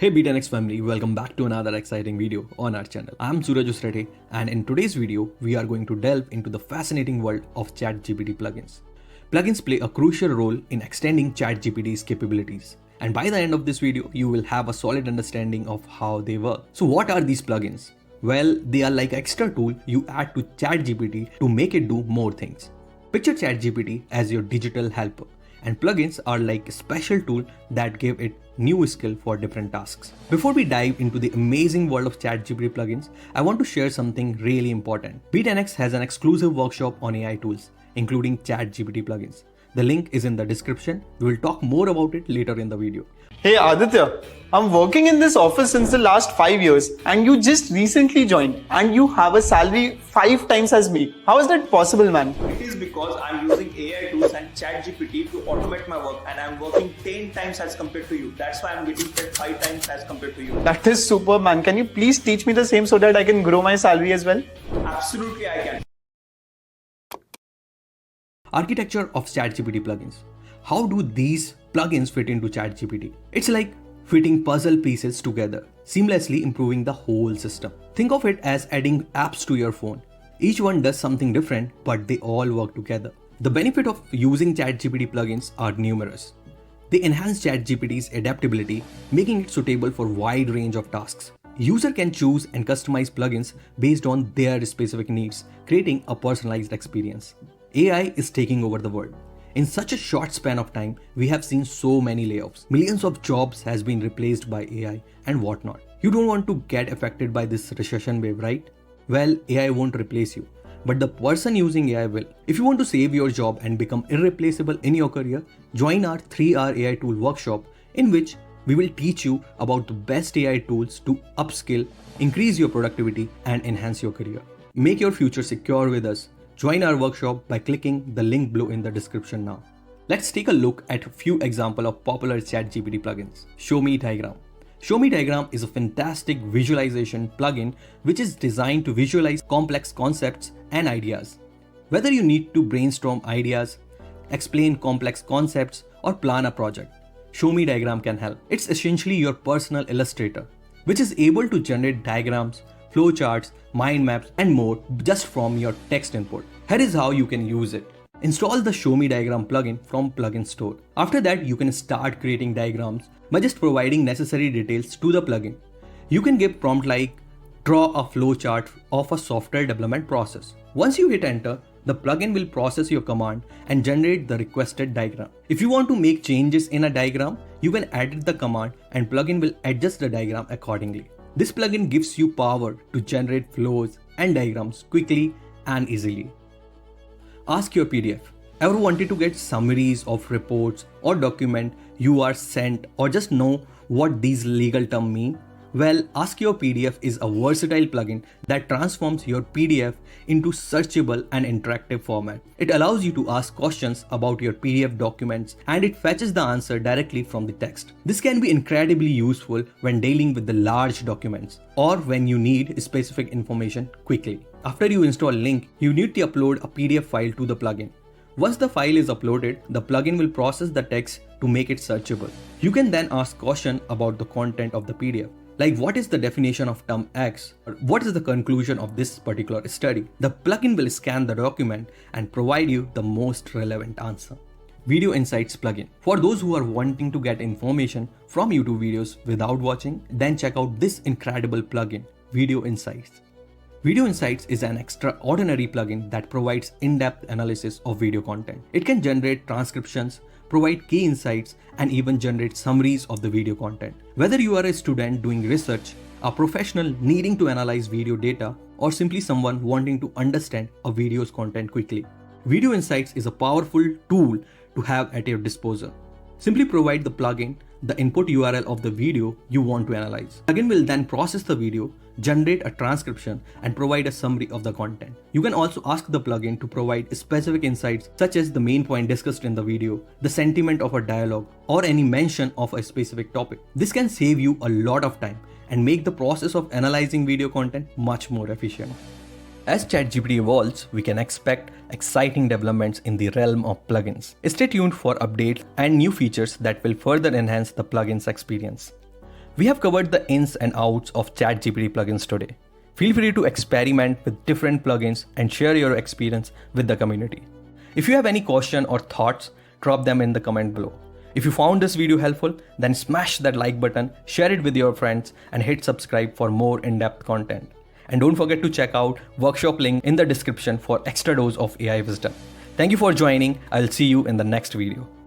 Hey B10X family, welcome back to another exciting video on our channel. I'm Suraj Usrate, and in today's video, we are going to delve into the fascinating world of ChatGPT plugins. Plugins play a crucial role in extending ChatGPT's capabilities. And by the end of this video, you will have a solid understanding of how they work. So what are these plugins? Well, they are like an extra tool you add to ChatGPT to make it do more things. Picture ChatGPT as your digital helper, and plugins are like a special tool that give it new skill for different tasks. Before we dive into the amazing world of ChatGPT plugins, I want to share something really important. B10X has an exclusive workshop on AI tools, including ChatGPT plugins. The link is in the description. We will talk more about it later in the video. Hey Aditya, I'm working in this office since the last 5 years and you just recently joined and you have a salary 5 times as me. How is that possible, man? It is because I'm using AI tools and ChatGPT to automate my work and I'm working 10 times as compared to you. That's why I'm getting paid 5 times as compared to you. That is super, man. Can you please teach me the same so that I can grow my salary as well? Absolutely, I can. Architecture of ChatGPT plugins. How do these plugins fit into ChatGPT? It's like fitting puzzle pieces together, seamlessly improving the whole system. Think of it as adding apps to your phone. Each one does something different, but they all work together. The benefit of using ChatGPT plugins are numerous. They enhance ChatGPT's adaptability, making it suitable for a wide range of tasks. User can choose and customize plugins based on their specific needs, creating a personalized experience. AI is taking over the world. In such a short span of time, we have seen so many layoffs. Millions of jobs has been replaced by AI and whatnot. You don't want to get affected by this recession wave, right? Well, AI won't replace you, but the person using AI will. If you want to save your job and become irreplaceable in your career, join our 3-hour AI tool workshop in which we will teach you about the best AI tools to upskill, increase your productivity, and enhance your career. Make your future secure with us. Join our workshop by clicking the link below in the description now. Let's take a look at a few examples of popular ChatGPT plugins. Show Me Diagram. Show Me Diagram is a fantastic visualization plugin which is designed to visualize complex concepts and ideas. Whether you need to brainstorm ideas, explain complex concepts, or plan a project, Show Me Diagram can help. It's essentially your personal illustrator, which is able to generate diagrams, flowcharts, mind maps, and more just from your text input. Here is how you can use it. Install the Show Me Diagram plugin from Plugin Store. After that, you can start creating diagrams by just providing necessary details to the plugin. You can give prompt like, draw a flowchart of a software development process. Once you hit enter, the plugin will process your command and generate the requested diagram. If you want to make changes in a diagram, you can edit the command and plugin will adjust the diagram accordingly. This plugin gives you power to generate flows and diagrams quickly and easily. Ask Your PDF. Ever wanted to get summaries of reports or document you are sent or just know what these legal terms mean? Well, Ask Your PDF is a versatile plugin that transforms your PDF into searchable and interactive format. It allows you to ask questions about your PDF documents and it fetches the answer directly from the text. This can be incredibly useful when dealing with the large documents or when you need specific information quickly. After you install Link, you need to upload a PDF file to the plugin. Once the file is uploaded, the plugin will process the text to make it searchable. You can then ask questions about the content of the PDF. Like what is the definition of term X or what is the conclusion of this particular study? The plugin will scan the document and provide you the most relevant answer. Video Insights plugin. For those who are wanting to get information from YouTube videos without watching, then check out this incredible plugin, Video Insights. Video Insights is an extraordinary plugin that provides in-depth analysis of video content. It can generate transcriptions, provide key insights, and even generate summaries of the video content. Whether you are a student doing research, a professional needing to analyze video data, or simply someone wanting to understand a video's content quickly, Video Insights is a powerful tool to have at your disposal. Simply provide the plugin the input URL of the video you want to analyze. The plugin will then process the video, generate a transcription, and provide a summary of the content. You can also ask the plugin to provide specific insights such as the main point discussed in the video, the sentiment of a dialogue, or any mention of a specific topic. This can save you a lot of time and make the process of analyzing video content much more efficient. As ChatGPT evolves, we can expect exciting developments in the realm of plugins. Stay tuned for updates and new features that will further enhance the plugin's experience. We have covered the ins and outs of ChatGPT plugins today. Feel free to experiment with different plugins and share your experience with the community. If you have any question or thoughts, drop them in the comment below. If you found this video helpful, then smash that like button, share it with your friends, and hit subscribe for more in-depth content. And don't forget to check out workshop link in the description for extra dose of AI wisdom. Thank you for joining. I'll see you in the next video.